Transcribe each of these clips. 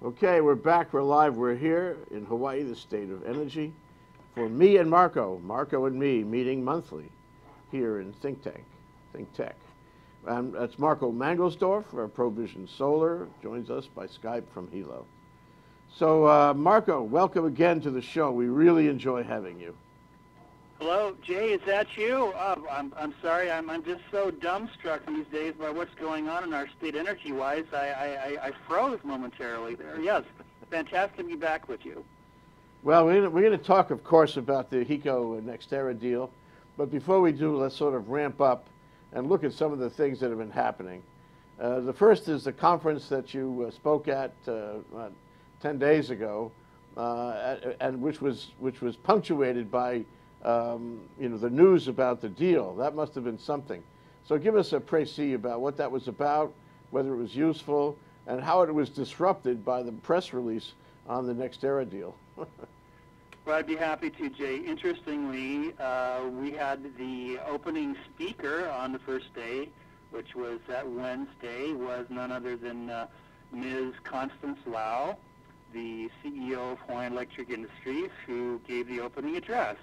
Okay, we're back. We're live. We're here in Hawaii, the state of energy, for me and Marco and me, meeting monthly here in ThinkTech. That's Marco Manglesdorf of Provision Solar, joins us by Skype from Hilo. So, Marco, welcome again to the show. We really enjoy having you. Hello, Jay, is that you? I'm sorry, I'm just so dumbstruck these days by what's going on in our state energy-wise. I froze momentarily there. Yes, fantastic to be back with you. Well, we're going to talk, of course, about the HECO and NextEra deal. But before we do, let's sort of ramp up and look at some of the things that have been happening. The first is the conference that you spoke at 10 days ago, and which was punctuated by the news about the deal. That must have been something. So give us a précis about what that was about, whether it was useful, and how it was disrupted by the press release on the NextEra deal. Well, I'd be happy to, Jay. Interestingly, we had the opening speaker on the first day, which was that Wednesday, was none other than Ms. Constance Lau, the CEO of Hawaiian Electric Industries, who gave the opening address.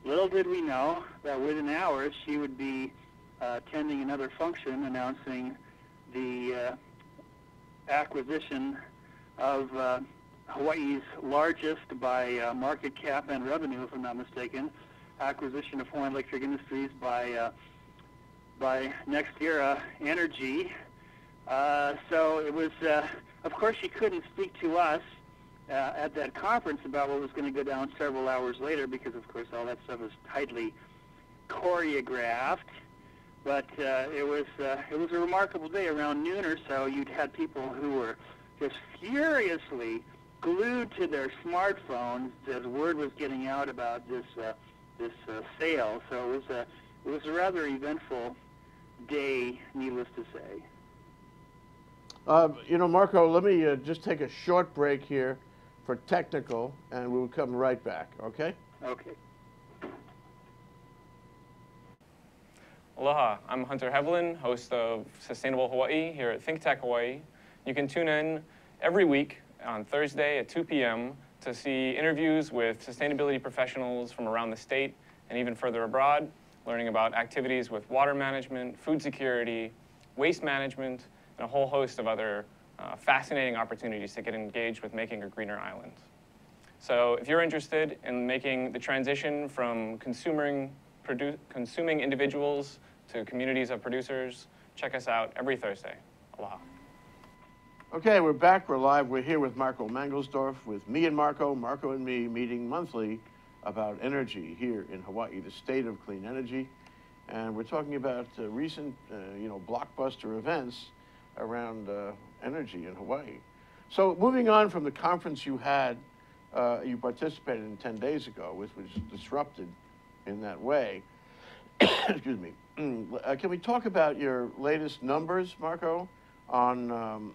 Little did we know that within hours she would be attending another function announcing the acquisition of Hawaii's largest by market cap and revenue, if I'm not mistaken, acquisition of Hawaiian Electric Industries by NextEra Energy. So it was, of course, she couldn't speak to us at that conference about what was going to go down several hours later, because of course all that stuff was tightly choreographed. But it was a remarkable day. Around noon or so, you'd had people who were just furiously glued to their smartphones as word was getting out about this sale. So it was a rather eventful day, needless to say. Marco, let me just take a short break here for technical, and we'll come right back, okay? Okay. Aloha, I'm Hunter Hevelin, host of Sustainable Hawaii here at ThinkTech Hawaii. You can tune in every week on Thursday at 2 p.m. to see interviews with sustainability professionals from around the state and even further abroad, learning about activities with water management, food security, waste management, and a whole host of other fascinating opportunities to get engaged with making a greener island. So if you're interested in making the transition from consuming individuals to communities of producers, check us out every Thursday. Aloha. Okay, we're back. We're live. We're here with Marco Manglesdorf, with me and Marco and me, meeting monthly about energy here in Hawaii, the state of clean energy. And we're talking about recent, blockbuster events around energy in Hawaii. So moving on from the conference you had, you participated in 10 days ago, which was disrupted in that way. Excuse me. Can we talk about your latest numbers, Marco, on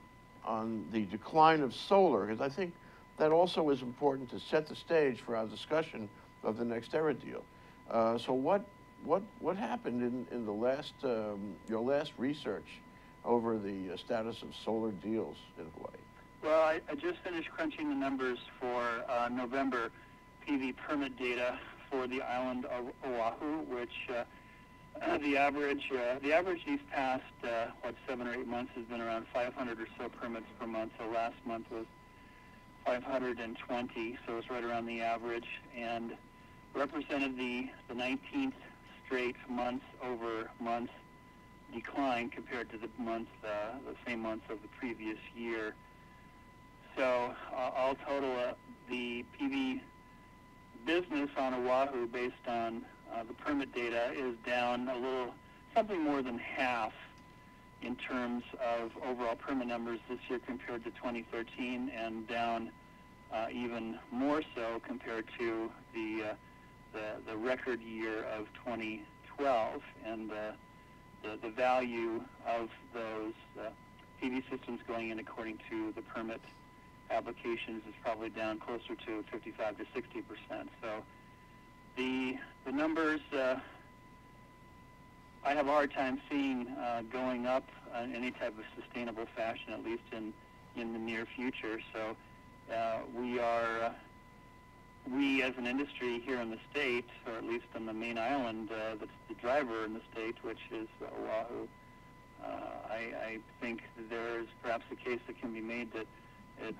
the decline of solar? Because I think that also is important to set the stage for our discussion of the NextEra deal. So what happened in the last your last research over the status of solar deals in Hawaii? Well, I just finished crunching the numbers for November PV permit data for the island of Oahu, which the average these past 7 or 8 months has been around 500 or so permits per month. So last month was 520, so it's right around the average, and represented the 19th straight month-over-month decline compared to the same months of the previous year. So all total, the PV business on Oahu, based on the permit data, is down something more than half in terms of overall permit numbers this year compared to 2013, and down even more so compared to the record year of 2012. And the value of those PV systems going in according to the permit applications is probably down closer to 55 to 60%. So the numbers I have a hard time seeing going up in any type of sustainable fashion, at least in in the near future. So we as an industry here in the state, or at least on the main island that's the driver in the state, which is Oahu, I think there's perhaps a case that can be made that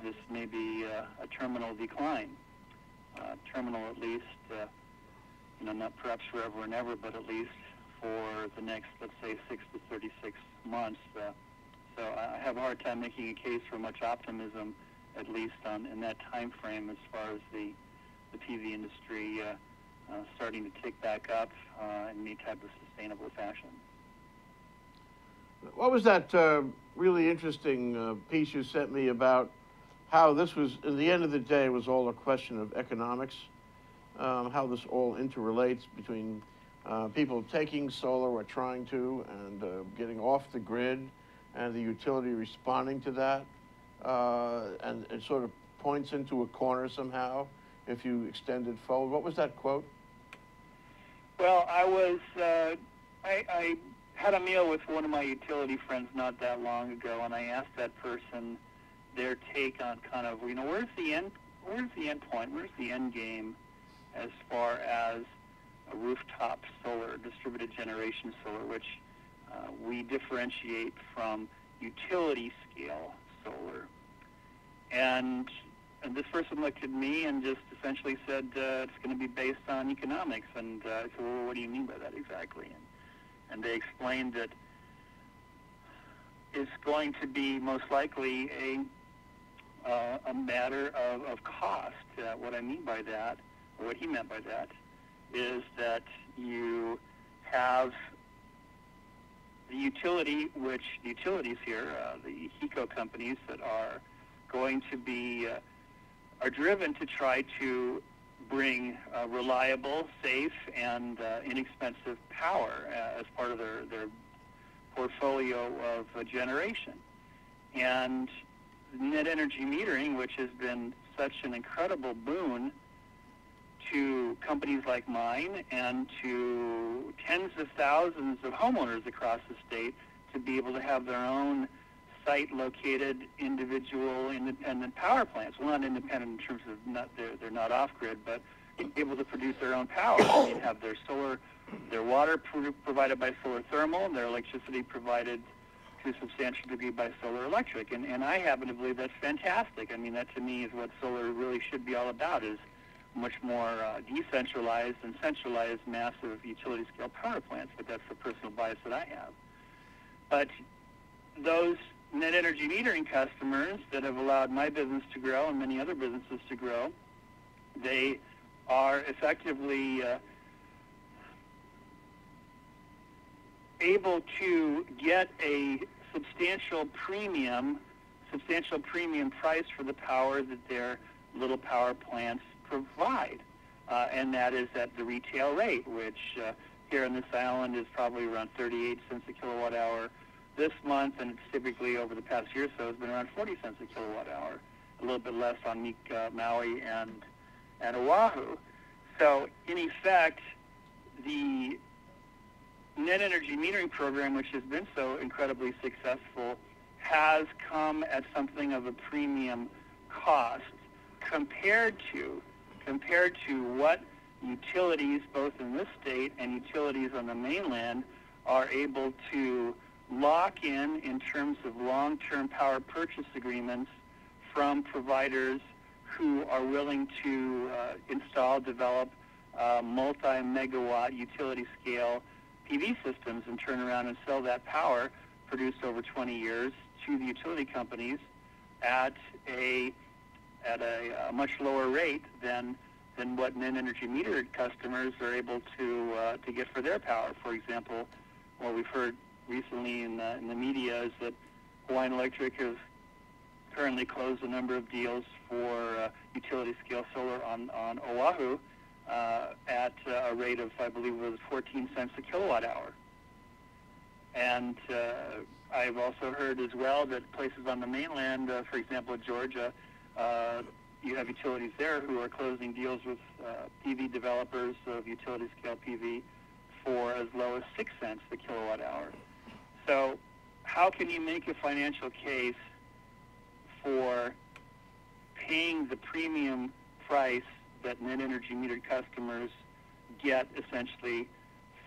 this may be a terminal decline. Terminal at least, not perhaps forever and ever, but at least for the next, let's say, 6 to 36 months. So I have a hard time making a case for much optimism, at least in that time frame, as far as the PV industry starting to tick back up in any type of sustainable fashion. What was that really interesting piece you sent me about how this was, at the end of the day, was all a question of economics, how this all interrelates between people taking solar or trying to and getting off the grid and the utility responding to that, and it sort of points into a corner somehow if you extend it forward. What was that quote? Well, I had a meal with one of my utility friends not that long ago, and I asked that person their take on kind of, where's the end point, where's the end game as far as a rooftop solar, distributed generation solar, which we differentiate from utility scale solar. And this person looked at me and just essentially said, it's going to be based on economics. And I said, well, what do you mean by that exactly? And they explained that it's going to be most likely a matter of cost. What I mean by that, or what he meant by that, is that you have the utility, which the utilities here, the HECO companies that are going to be, are driven to try to bring reliable, safe, and inexpensive power as part of their portfolio of generation. And net energy metering, which has been such an incredible boon to companies like mine and to tens of thousands of homeowners across the state to be able to have their own site-located individual independent power plants. Well, not independent in terms of they're not off-grid, but able to produce their own power. They have their solar, their water provided by solar thermal, their electricity provided to a substantial degree by solar electric. And I happen to believe that's fantastic. I mean, that to me is what solar really should be all about, is much more decentralized and centralized massive utility-scale power plants, but that's the personal bias that I have. But those net energy metering customers that have allowed my business to grow and many other businesses to grow, they are effectively able to get a substantial premium price for the power that their little power plants provide, and that is at the retail rate, which here on this island is probably around 38 cents a kilowatt hour this month, and it's typically over the past year or so has been around 40 cents a kilowatt hour, a little bit less on Maui and Oahu. So in effect, the net energy metering program, which has been so incredibly successful, has come at something of a premium cost compared to what utilities, both in this state and utilities on the mainland, are able to lock in terms of long-term power purchase agreements from providers who are willing to install, develop multi-megawatt utility-scale PV systems and turn around and sell that power produced over 20 years to the utility companies at a much lower rate than what net energy metered customers are able to get for their power. For example, what we've heard recently in the media is that Hawaiian Electric has currently closed a number of deals for utility-scale solar on Oahu at a rate of, I believe it was 14 cents a kilowatt hour. And I've also heard as well that places on the mainland, for example, Georgia, you have utilities there who are closing deals with PV developers of utility-scale PV for as low as 6 cents the kilowatt hour. So how can you make a financial case for paying the premium price that net energy metered customers get essentially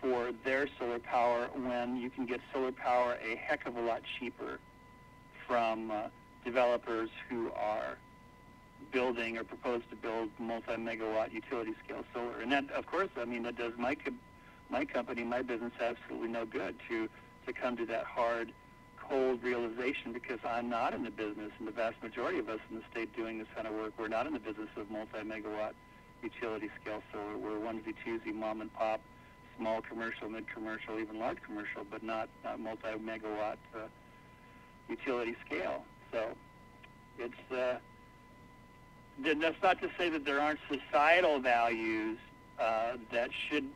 for their solar power when you can get solar power a heck of a lot cheaper from developers who are building or propose to build multi-megawatt utility scale solar. And that, of course, I mean, that does my company, my business absolutely no good to come to that hard, cold realization, because I'm not in the business, and the vast majority of us in the state doing this kind of work, we're not in the business of multi-megawatt utility scale solar. We're onesie-twosie, mom and pop, small commercial, mid-commercial, even large commercial, but not multi-megawatt utility scale. So it's that's not to say that there aren't societal values that should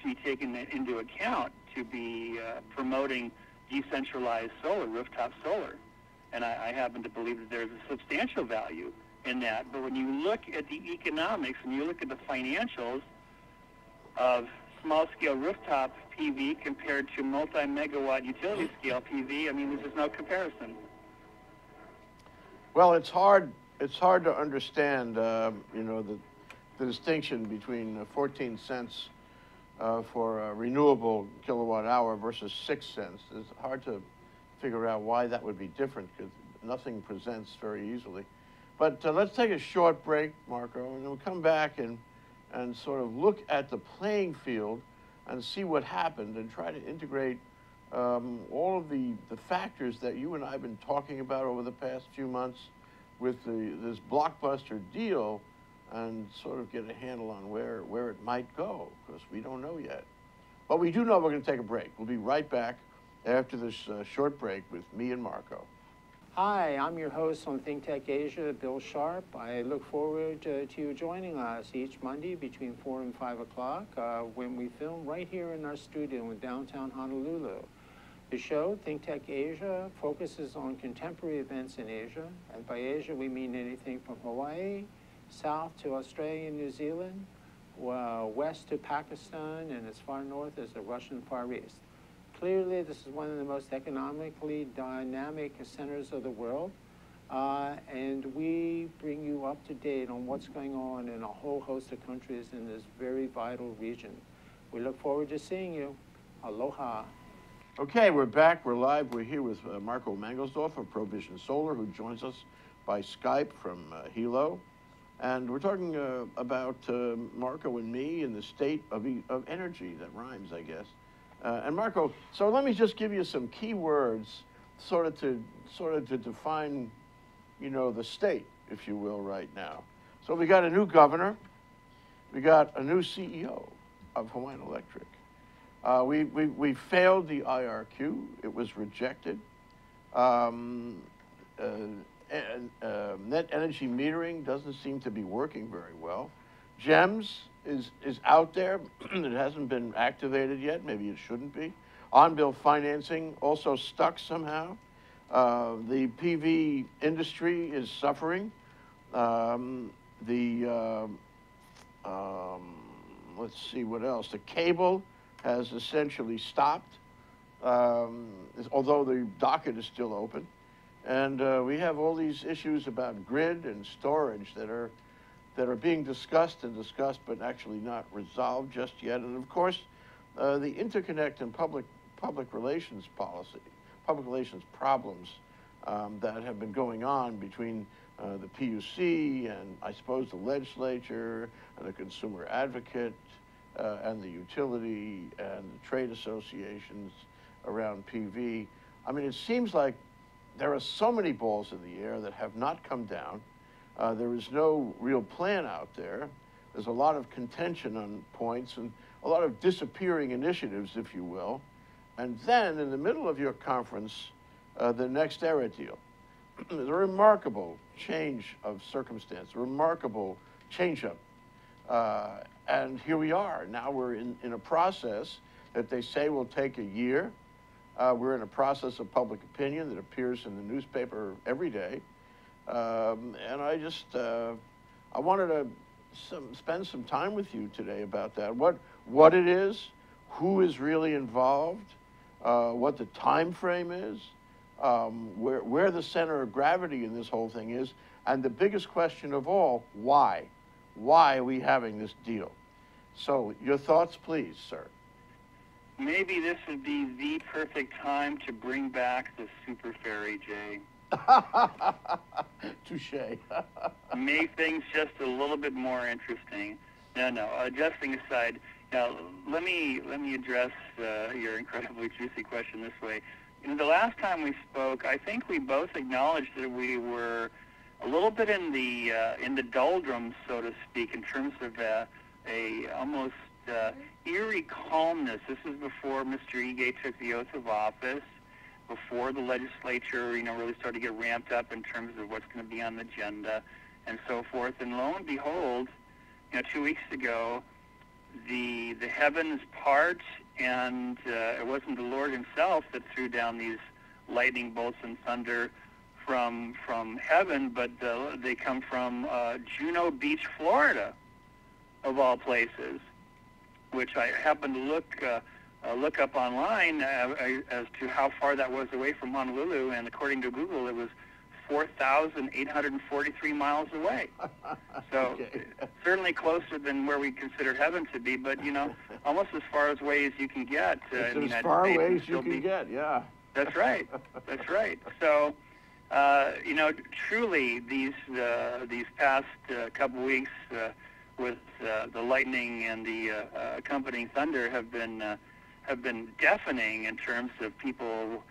be taken into account to be promoting decentralized solar, rooftop solar. And I happen to believe that there's a substantial value in that. But when you look at the economics and you look at the financials of small-scale rooftop PV compared to multi-megawatt utility-scale PV, I mean, there's just no comparison. Well, it's hard to understand, you know, the distinction between 14 cents for a renewable kilowatt hour versus 6 cents. It's hard to figure out why that would be different, because nothing presents very easily. But let's take a short break, Marco, and then we'll come back and sort of look at the playing field and see what happened and try to integrate all of the factors that you and I have been talking about over the past few months with this blockbuster deal, and sort of get a handle on where it might go, because we don't know yet. But we do know we're going to take a break. We'll be right back after this short break with me and Marco. Hi, I'm your host on ThinkTech Asia, Bill Sharp. I look forward to you joining us each Monday between 4 and 5 o'clock when we film right here in our studio in downtown Honolulu. The show, ThinkTech Asia, focuses on contemporary events in Asia. And by Asia, we mean anything from Hawaii, south to Australia and New Zealand, west to Pakistan, and as far north as the Russian Far East. Clearly, this is one of the most economically dynamic centers of the world, and we bring you up to date on what's going on in a whole host of countries in this very vital region. We look forward to seeing you. Aloha. Okay, we're back. We're live. We're here with Marco Manglesdorf of Provision Solar, who joins us by Skype from Hilo. And we're talking about Marco and me and the state of energy. That rhymes, I guess. And Marco, so let me just give you some key words, sort of to define, you know, the state, if you will, right now. So we got a new governor. We got a new CEO of Hawaiian Electric. We failed the IRQ. It was rejected. Net energy metering doesn't seem to be working very well. GEMS is out there. It hasn't been activated yet. Maybe it shouldn't be. On-bill financing also stuck somehow. The PV industry is suffering. Let's see what else. The cable has essentially stopped, although the docket is still open. And we have all these issues about grid and storage that are being discussed, but actually not resolved just yet. And of course, the interconnect and public relations policy, public relations problems that have been going on between the PUC and I suppose the legislature and the consumer advocate and the utility and the trade associations around PV. I mean, it seems like there are so many balls in the air that have not come down. There is no real plan out there. There's a lot of contention on points and a lot of disappearing initiatives, if you will. And then in the middle of your conference, the NextEra deal. There's a remarkable change of circumstance, a remarkable change-up. And here we are. Now we're in a process that they say will take a year. We're in a process of public opinion that appears in the newspaper every day. And I just, I wanted to spend some time with you today about that. What it is, who is really involved, what the time frame is, where the center of gravity in this whole thing is, and the biggest question of all, why? Why are we having this deal? So your thoughts, please, sir. Maybe this would be the perfect time to bring back the super ferry, Jay. Touche. Make things just a little bit more interesting. No, jesting aside, now let me address your incredibly juicy question this way. The last time we spoke, I think we both acknowledged that we were a little bit in the doldrums, so to speak, in terms of a almost eerie calmness. This is before Mr. Ige took the oath of office, before the legislature, really started to get ramped up in terms of what's going to be on the agenda and so forth. And lo and behold, 2 weeks ago, the heavens part, and it wasn't the Lord himself that threw down these lightning bolts and thunder from heaven, but they come from Juno Beach, Florida, of all places, which I happened to look up online as to how far that was away from Honolulu, and according to Google, it was 4,843 miles away. So Okay. certainly closer than where we consider heaven to be, but almost as far away as you can get in the It's United as far States away and as you still can be- get, yeah. That's right. That's right. So, truly, these past couple weeks with the lightning and the accompanying thunder have been deafening in terms of people,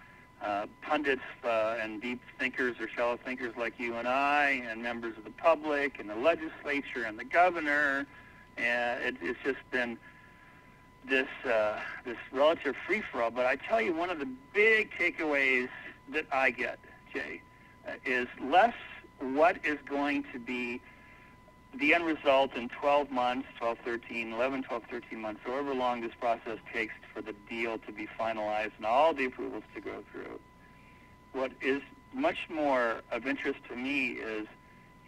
pundits and deep thinkers or shallow thinkers like you and I, and members of the public, and the legislature, and the governor. And it's just been this relative free-for-all. But I tell you, one of the big takeaways that I get, Jay, is less what is going to be the end result in 12 months, 11, 12, 13 months, however long this process takes for the deal to be finalized and all the approvals to go through. What is much more of interest to me is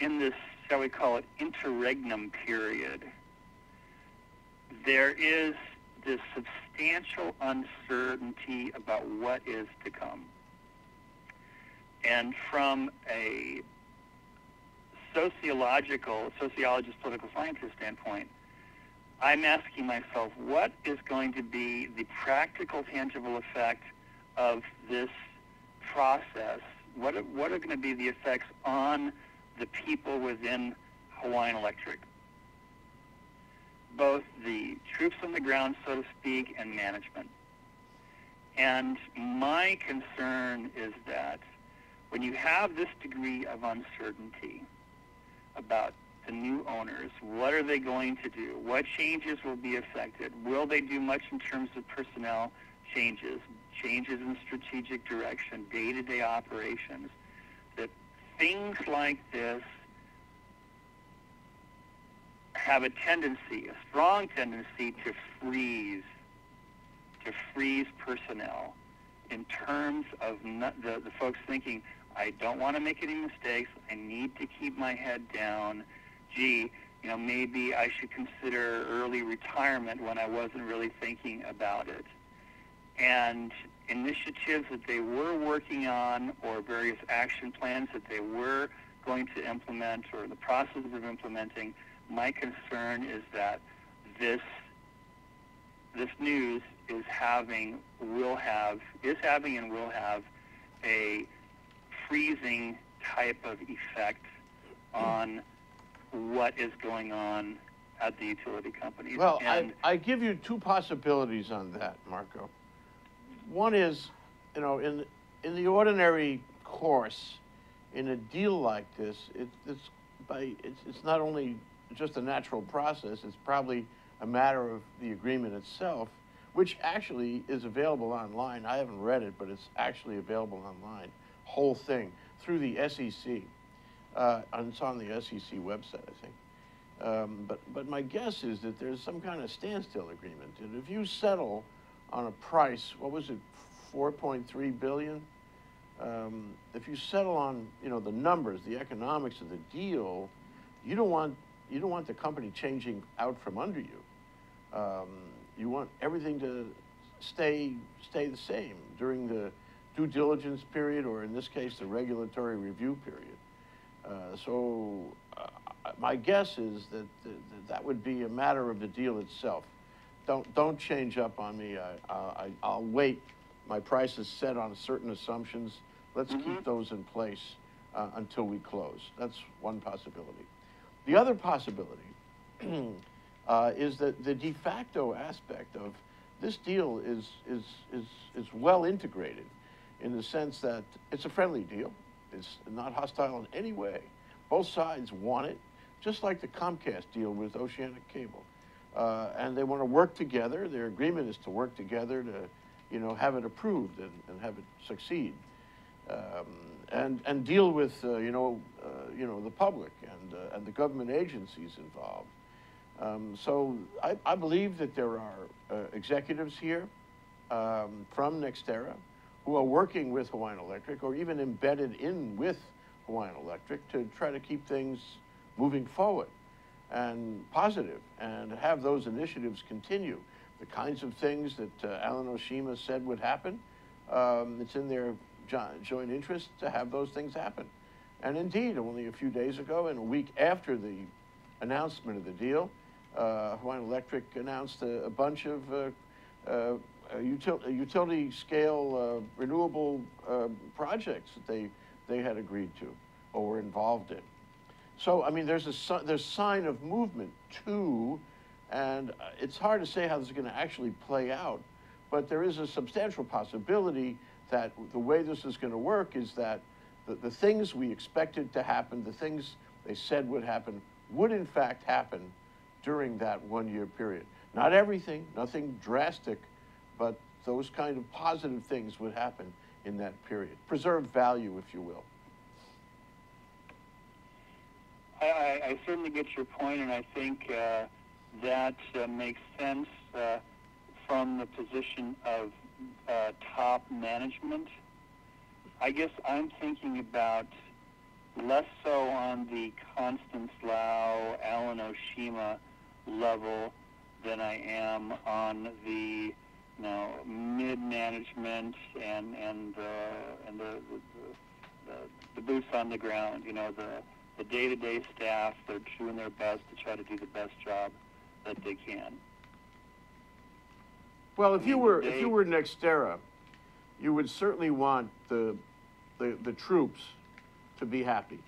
in this, shall we call it, interregnum period, there is this substantial uncertainty about what is to come. And from a sociologist, political scientist standpoint, I'm asking myself, what is going to be the practical, tangible effect of this process? What are going to be the effects on the people within Hawaiian Electric? Both the troops on the ground, so to speak, and management. And my concern is that when you have this degree of uncertainty about the new owners, what are they going to do? What changes will be affected? Will they do much in terms of personnel changes in strategic direction, day-to-day operations? That things like this have a strong tendency to freeze personnel in terms of the folks thinking, I don't want to make any mistakes. I need to keep my head down. Gee, maybe I should consider early retirement when I wasn't really thinking about it. And initiatives that they were working on, or various action plans that they were going to implement or in the process of implementing, my concern is that this news is having and will have a freezing type of effect on what is going on at the utility companies. Well, I give you two possibilities on that, Marco. One is, in the ordinary course, in a deal like this, it's not only just a natural process, it's probably a matter of the agreement itself, which actually is available online. I haven't read it, but it's actually available online, whole thing, through the SEC. And it's on the SEC website, I think. But my guess is that there's some kind of standstill agreement. And if you settle on a price, what was it, 4.3 billion? If you settle on, the numbers, the economics of the deal, you don't want the company changing out from under you. You want everything to stay the same during due diligence period, or in this case, the regulatory review period. My guess is that that would be a matter of the deal itself. Don't change up on me. I'll wait. My price is set on certain assumptions. Let's keep those in place until we close. That's one possibility. The other possibility is that the de facto aspect of this deal is well integrated, in the sense that it's a friendly deal. It's not hostile in any way. Both sides want it, just like the Comcast deal with Oceanic Cable. And they want to work together. Their agreement is to work together to, have it approved and have it succeed. And deal with, the public and the government agencies involved. So I believe that there are executives here from NextEra who are working with Hawaiian Electric, or even embedded in with Hawaiian Electric, to try to keep things moving forward and positive, and have those initiatives continue. The kinds of things that Alan Oshima said would happen, it's in their joint interest to have those things happen. And indeed, only a few days ago, and a week after the announcement of the deal, Hawaiian Electric announced a bunch of utility scale renewable projects that they had agreed to or were involved in. So, I mean, there's sign of movement too, and it's hard to say how this is going to actually play out, but there is a substantial possibility that the way this is going to work is that the things we expected to happen, the things they said would happen, would in fact happen during that 1 year period. Not everything, nothing drastic, but those kind of positive things would happen in that period. Preserve value, if you will. I certainly get your point, and I think that makes sense from the position of top management. I guess I'm thinking about less so on the Constance Lau, Alan Oshima level than I am on the mid-management and the boots on the ground. The day-to-day staff. They're doing their best to try to do the best job that they can. Well, if you were NextEra, you would certainly want the troops to be happy.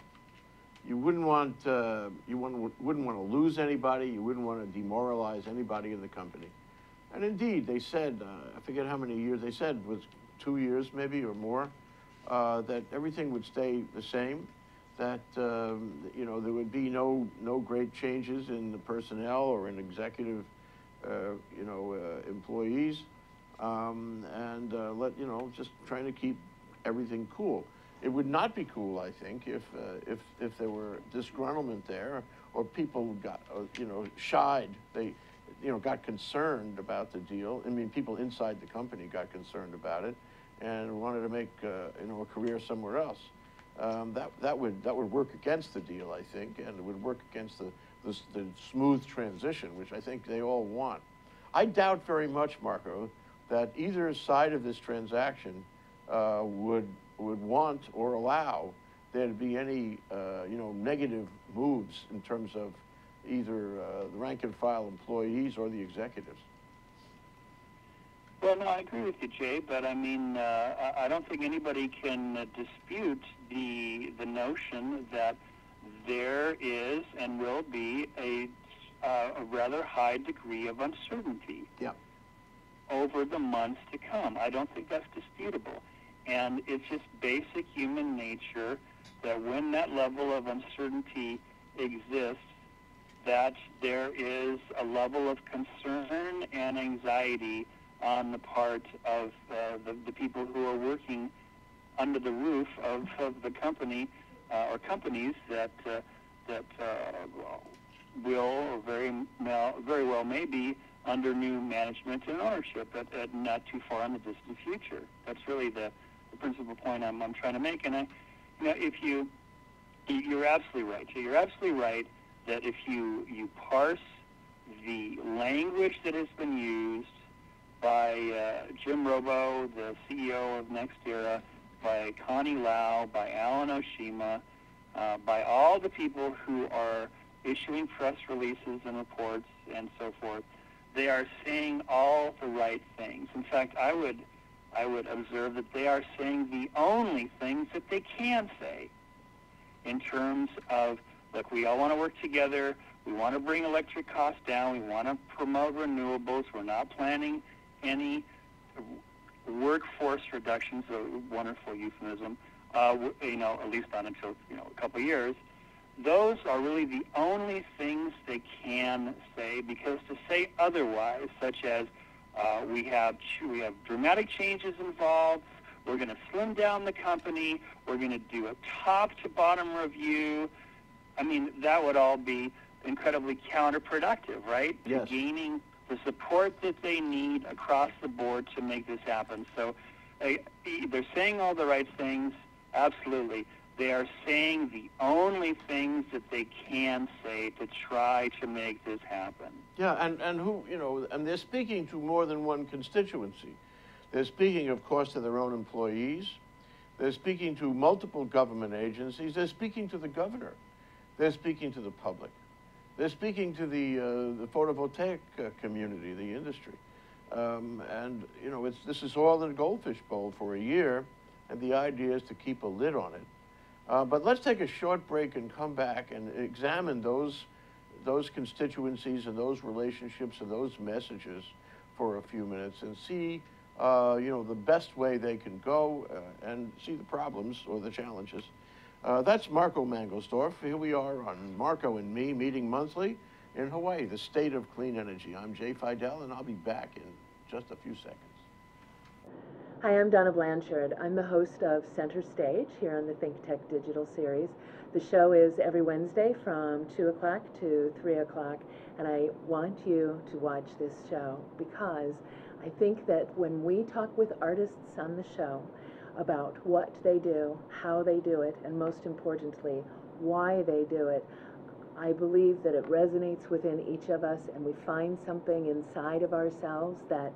You wouldn't want wouldn't want to lose anybody. You wouldn't want to demoralize anybody in the company. And indeed, they said, I forget how many years they said, was 2 years maybe or more, that everything would stay the same. That there would be no great changes in the personnel or in executive employees, and just trying to keep everything cool. It would not be cool, I think, if there were disgruntlement there, or people got shied. They got concerned about the deal. I mean, people inside the company got concerned about it and wanted to make a career somewhere else. That would work against the deal, I think, and it would work against the smooth transition, which I think they all want. I doubt very much, Marco, that either side of this transaction would want or allow there to be any negative moves in terms of either the rank and file employees or the executives. Well, no, I agree with you, Jay, but I mean, I don't think anybody can dispute the notion that there is and will be a rather high degree of uncertainty over the months to come. I don't think that's disputable. And it's just basic human nature that when that level of uncertainty exists, that there is a level of concern and anxiety on the part of the people who are working under the roof of the company or companies that will or very well may be under new management and ownership at not too far in the distant future. That's really the principal point I'm trying to make. And you're absolutely right. You're absolutely right that if you parse the language that has been used by Jim Robo, the CEO of NextEra, by Connie Lau, by Alan Oshima, by all the people who are issuing press releases and reports and so forth. They are saying all the right things. In fact, I would observe that they are saying the only things that they can say in terms of, look, we all want to work together. We want to bring electric costs down. We want to promote renewables. We're not planning any workforce reductions, a wonderful euphemism, at least not until, a couple of years. Those are really the only things they can say, because to say otherwise, such as we have dramatic changes involved, we're going to slim down the company, we're going to do a top-to-bottom review, I mean, that would all be incredibly counterproductive, right? Yes. To gaining the support that they need across the board to make this happen. So they're saying all the right things, absolutely. They are saying the only things that they can say to try to make this happen. Yeah, and who, and they're speaking to more than one constituency. They're speaking, of course, to their own employees. They're speaking to multiple government agencies. They're speaking to the governor. They're speaking to the public. They're speaking to the photovoltaic community, the industry. This is all in a goldfish bowl for a year, and the idea is to keep a lid on it. But let's take a short break and come back and examine those constituencies and those relationships and those messages for a few minutes and see, the best way they can go and see the problems or the challenges. That's Marco Manglesdorf. Here we are on Marco and Me, meeting monthly in Hawaii, the state of clean energy. I'm Jay Fidell, and I'll be back in just a few seconds. Hi, I'm Donna Blanchard. I'm the host of Center Stage here on the ThinkTech Digital Series. The show is every Wednesday from 2 o'clock to 3 o'clock, and I want you to watch this show because I think that when we talk with artists on the show about what they do, how they do it, and most importantly, why they do it, I believe that it resonates within each of us, and we find something inside of ourselves that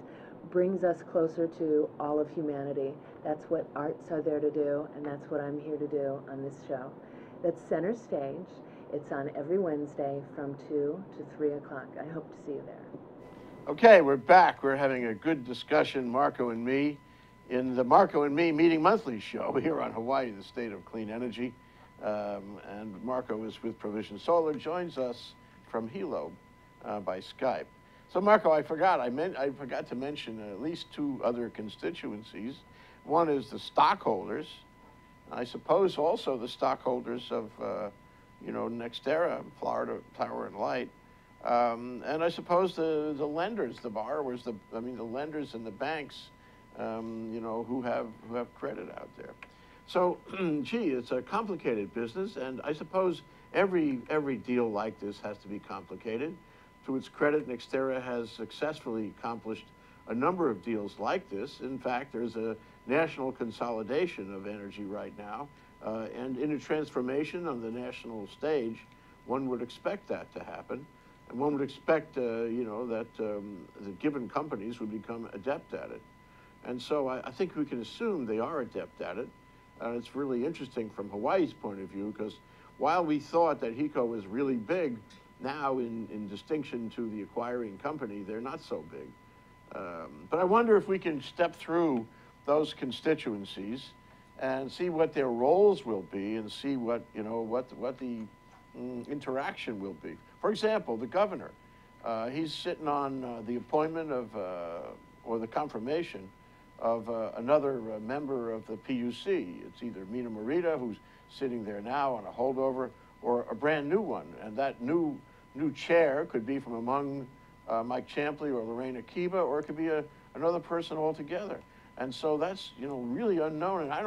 brings us closer to all of humanity. That's what arts are there to do, and that's what I'm here to do on this show. That's Center Stage. It's on every Wednesday from 2 to 3 o'clock. I hope to see you there. Okay, we're back. We're having a good discussion, Marco and me, in the Marco and Me Meeting Monthly show here on Hawaii, the state of clean energy. And Marco is with Provision Solar, joins us from Hilo by Skype. So Marco, I forgot to mention at least two other constituencies. One is the stockholders. I suppose also the stockholders of, NextEra, Florida Power and Light. And I suppose the lenders, the borrowers, the lenders and the banks, who have credit out there. So, gee, it's a complicated business, and I suppose every deal like this has to be complicated. To its credit, NextEra has successfully accomplished a number of deals like this. In fact, there's a national consolidation of energy right now, and in a transformation on the national stage, one would expect that to happen, and one would expect, that the given companies would become adept at it. And so I think we can assume they are adept at it. It's really interesting from Hawaii's point of view, because while we thought that HECO was really big, now in distinction to the acquiring company, they're not so big. But I wonder if we can step through those constituencies and see what their roles will be and see what the interaction will be. For example, the governor, he's sitting on the appointment of, or the confirmation of another member of the PUC. It's either Mina Morita, who's sitting there now on a holdover, or a brand new one. And that new chair could be from among Mike Champley or Lorraine Akiba, or it could be another person altogether. And so that's really unknown. And I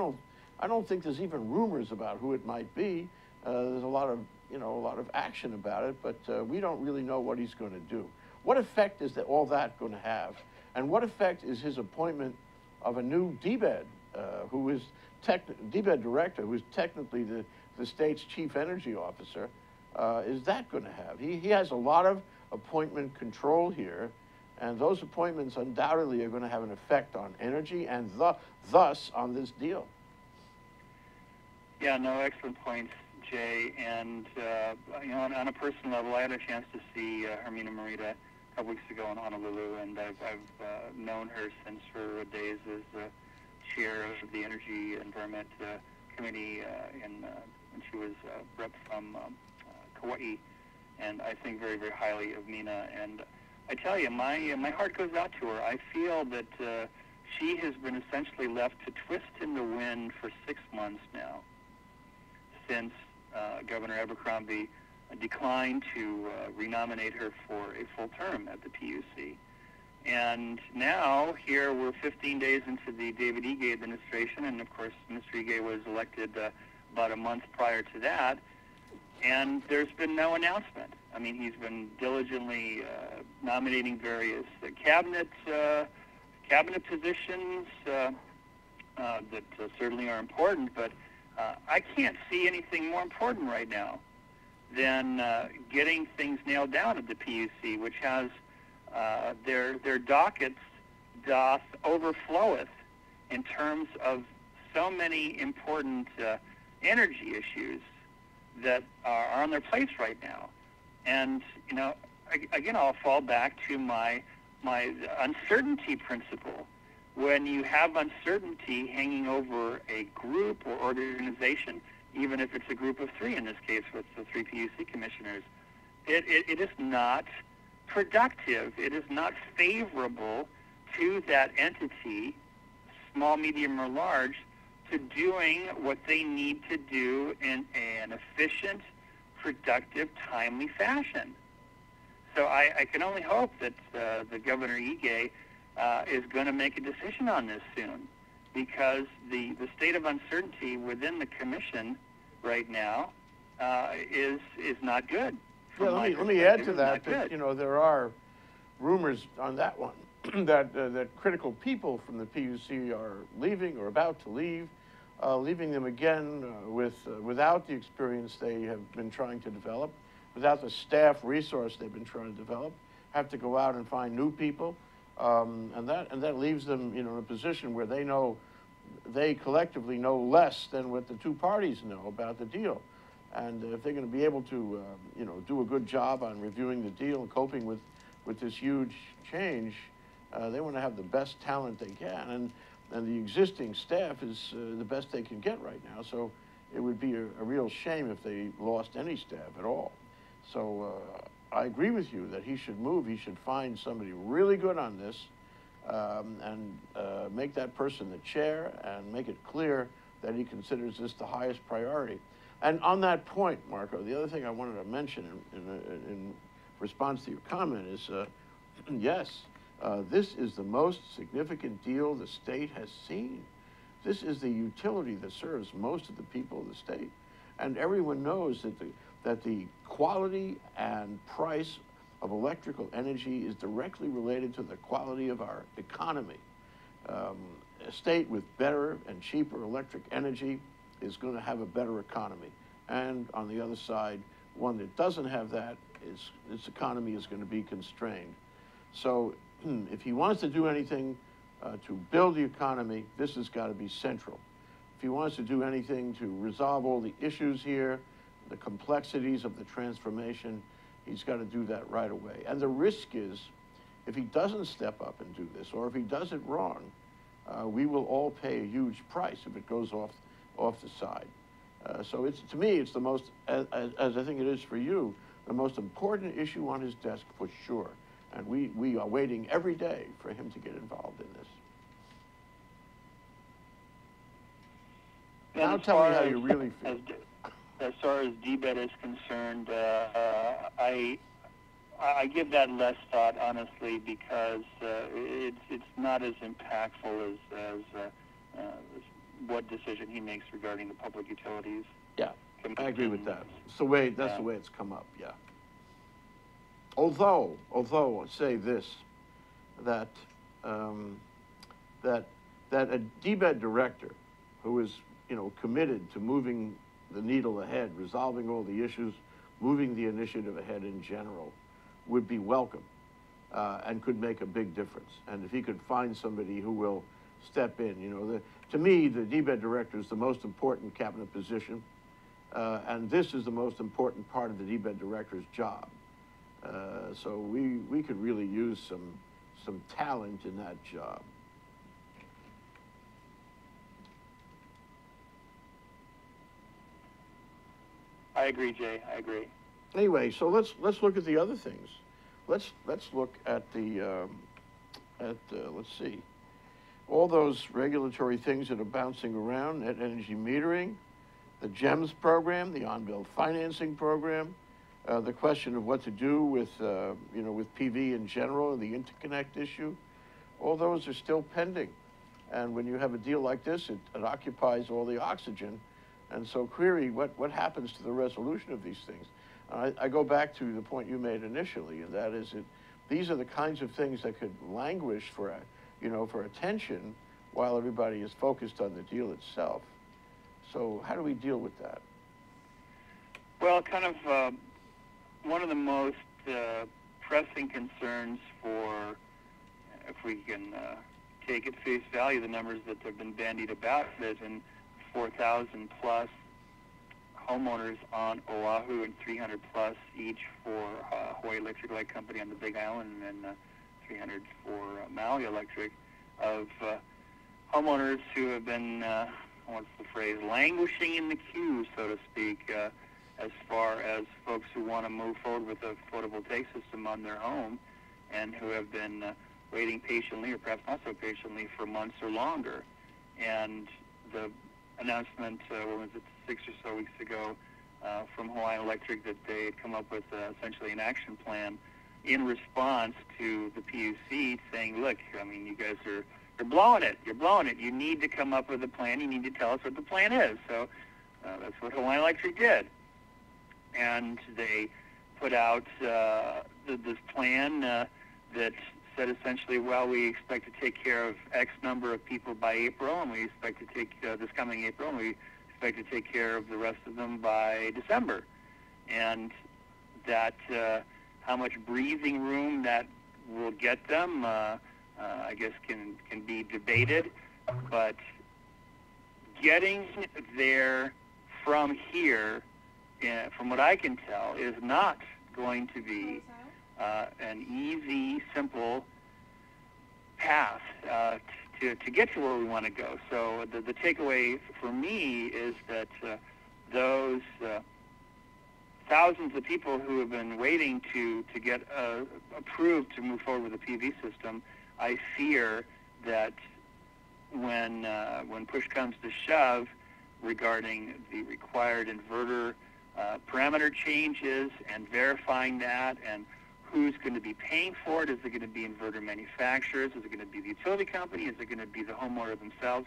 don't think there's even rumors about who it might be. There's a lot of action about it, but we don't really know what he's going to do. What effect is all that going to have? And what effect is his appointment of a new DBED, who is DBED director, who is technically the state's chief energy officer, is that going to have? He has a lot of appointment control here, And those appointments undoubtedly are going to have an effect on energy and thus on this deal. Yeah, no, excellent points, Jay. And, you know, on a personal level, I had a chance to see Hermina Morita a couple weeks ago in Honolulu, and I've known her since her days as chair of the Energy Environment Committee when she was rep from Kauai, and I think very, very highly of Mina. And I tell you, my heart goes out to her. I feel that she has been essentially left to twist in the wind for 6 months now, since Governor Abercrombie declined to renominate her for a full term at the PUC. And now, here we're 15 days into the David Ige administration, and of course, Mr. Ige was elected about a month prior to that, and there's been no announcement. I mean, he's been diligently nominating various cabinet positions that certainly are important, but I can't see anything more important right now than getting things nailed down at the PUC, which has their dockets doth overfloweth in terms of so many important energy issues that are on their plates right now. And, you know, again, I'll fall back to my uncertainty principle. When you have uncertainty hanging over a group or organization, even if it's a group of 3, in this case with the 3 PUC commissioners, it is not productive. It is not favorable to that entity, small, medium, or large, to doing what they need to do in an efficient, productive, timely fashion. So I can only hope that the Governor Ige is going to make a decision on this soon, because the state of uncertainty within the commission right now is not good. Yeah, let me add to that, you know, there are rumors on that one that critical people from the PUC are leaving or about to leave, leaving them again without the experience they have been trying to develop, without the staff resource they've been trying to develop, have to go out and find new people, and that leaves them, you know, in a position where they collectively know less than what the 2 parties know about the deal. And if they're going to be able to, you know, do a good job on reviewing the deal and coping with this huge change, they want to have the best talent they can. And the existing staff is the best they can get right now. So it would be a real shame if they lost any staff at all. So I agree with you that he should move. He should find somebody really good on this and make that person the chair and make it clear that he considers this the highest priority. And on that point, Marco, the other thing I wanted to mention in response to your comment is, yes, this is the most significant deal the state has seen. This is the utility that serves most of the people of the state. And everyone knows that the quality and price of electrical energy is directly related to the quality of our economy. A state with better and cheaper electric energy is going to have a better economy. And on the other side, one that doesn't have that, its economy is going to be constrained. So if he wants to do anything to build the economy, this has got to be central. If he wants to do anything to resolve all the issues here, the complexities of the transformation, he's got to do that right away. And the risk is, if he doesn't step up and do this, or if he does it wrong, we will all pay a huge price if it goes off the side. So to me, it's the most, as I think it is for you, the most important issue on his desk for sure. And we are waiting every day for him to get involved in this. Now tell me how you really feel. As far as DBED is concerned, I give that less thought, honestly, because it's not as impactful as what decision he makes regarding the public utilities. Yeah, I agree with that. It's the way, that's the way it's come up, yeah. Although I'll say this, that a DBED director who is, you know, committed to moving the needle ahead, resolving all the issues, moving the initiative ahead in general, would be welcome. and could make a big difference. And if he could find somebody who will step in, you know, to me, the DBED director is the most important cabinet position, and this is the most important part of the DBED director's job. So we could really use some talent in that job. I agree, Jay. I agree. Anyway, so let's look at the other things. Let's look at the let's see, all those regulatory things that are bouncing around: net energy metering, the GEMS program, the on-bill financing program, the question of what to do with you know, with PV in general, the interconnect issue. All those are still pending, and when you have a deal like this, it occupies all the oxygen. And so query, what happens to the resolution of these things? I go back to the point you made initially, and that is that these are the kinds of things that could languish for, you know, for attention while everybody is focused on the deal itself. So how do we deal with that? Well, kind of one of the most pressing concerns for, if we can take at face value the numbers that have been bandied about, is in 4,000 plus homeowners on Oahu and 300 plus each for Hawaii Electric Light Company on the Big Island, and then 300 for Maui Electric, of homeowners who have been, what's the phrase, languishing in the queue, so to speak, as far as folks who want to move forward with a photovoltaic system on their home, and who have been waiting patiently, or perhaps not so patiently, for months or longer. And the announcement, what was it, 6 or so weeks ago, from Hawaiian Electric, that they had come up with essentially an action plan in response to the PUC saying, look, I mean, you guys you're blowing it. You're blowing it. You need to come up with a plan. You need to tell us what the plan is. So that's what Hawaiian Electric did. And they put out this plan that said essentially, well, we expect to take care of X number of people by April, and we expect to take this coming April, and we expect to take care of the rest of them by December. And that how much breathing room that will get them, I guess can be debated, but getting there from here, from what I can tell, is not going to be an easy, simple path to get to where we want to go. So the takeaway for me is that those thousands of people who have been waiting to get approved to move forward with a PV system, I fear that when push comes to shove regarding the required inverter parameter changes and verifying that, and who's going to be paying for it? Is it going to be inverter manufacturers? Is it going to be the utility company? Is it going to be the homeowner themselves?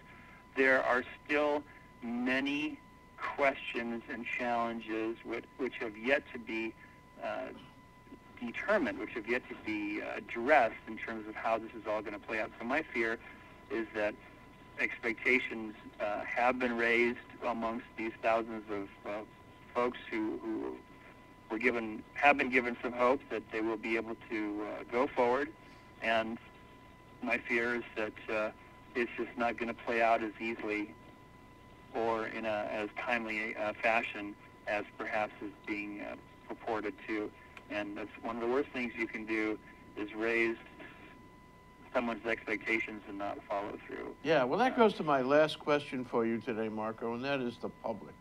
There are still many questions and challenges which have yet to be determined, which have yet to be addressed in terms of how this is all going to play out. So my fear is that expectations have been raised amongst these thousands of folks who have been given some hope that they will be able to go forward, and my fear is that it's just not going to play out as easily or in as timely fashion as perhaps is being purported to. And that's one of the worst things you can do, is raise someone's expectations and not follow through. Yeah, well, that goes to my last question for you today, Marco, and that is the public.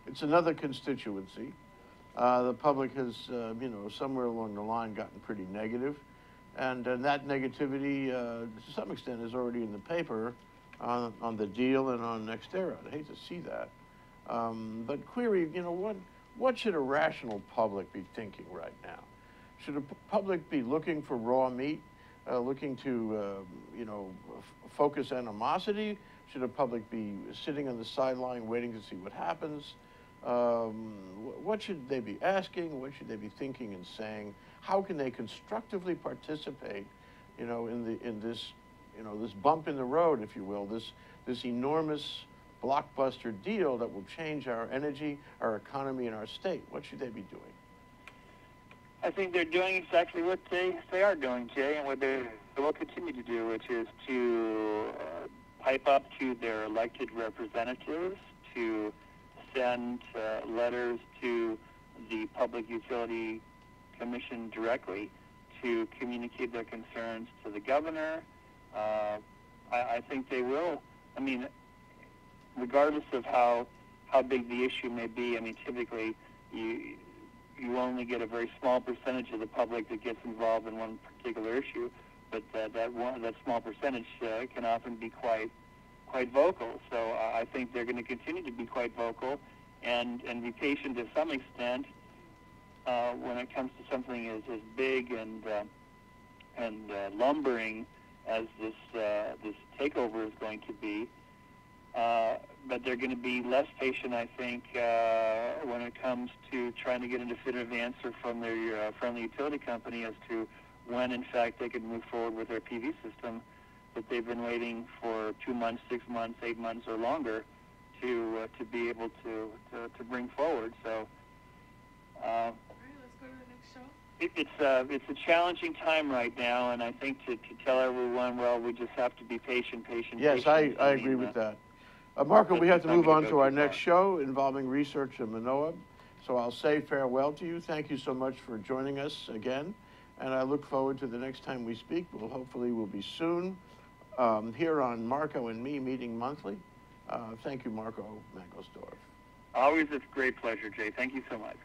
It's another constituency. The public has, you know, somewhere along the line gotten pretty negative, and that negativity, to some extent, is already in the paper on the deal and on NextEra. I hate to see that, but query, you know, what should a rational public be thinking right now? Should a public be looking for raw meat, looking to, you know, focus animosity? Should a public be sitting on the sideline waiting to see what happens? What should they be asking? What should they be thinking and saying? How can they constructively participate, you know, in this, you know, this bump in the road, if you will, this enormous blockbuster deal that will change our energy, our economy, and our state? What should they be doing? I think they're doing exactly what they are doing, Jay, and what they will continue to do, which is to pipe up to their elected representatives, to send letters to the Public Utility Commission directly, to communicate their concerns to the governor. I think they will. I mean, regardless of how big the issue may be, I mean, typically you only get a very small percentage of the public that gets involved in one particular issue, but that small percentage can often be quite vocal. So I think they're going to continue to be quite vocal and be patient to some extent when it comes to something as big and lumbering as this takeover is going to be. But they're going to be less patient, I think, when it comes to trying to get a definitive answer from their friendly utility company as to when, in fact, they could move forward with their PV system that they've been waiting for 2 months, 6 months, 8 months, or longer to be able to bring forward. So. All right, let's go to the next show. It's a challenging time right now, and I think to tell everyone, well, we just have to be patient. Yes, I agree with that. Marco, we have to move on to our next show involving research in Manoa. So I'll say farewell to you. Thank you so much for joining us again. And I look forward to the next time we speak. Hopefully will be soon here on Marco and Me Meeting Monthly. Thank you, Marco Manglesdorf. Always a great pleasure, Jay. Thank you so much.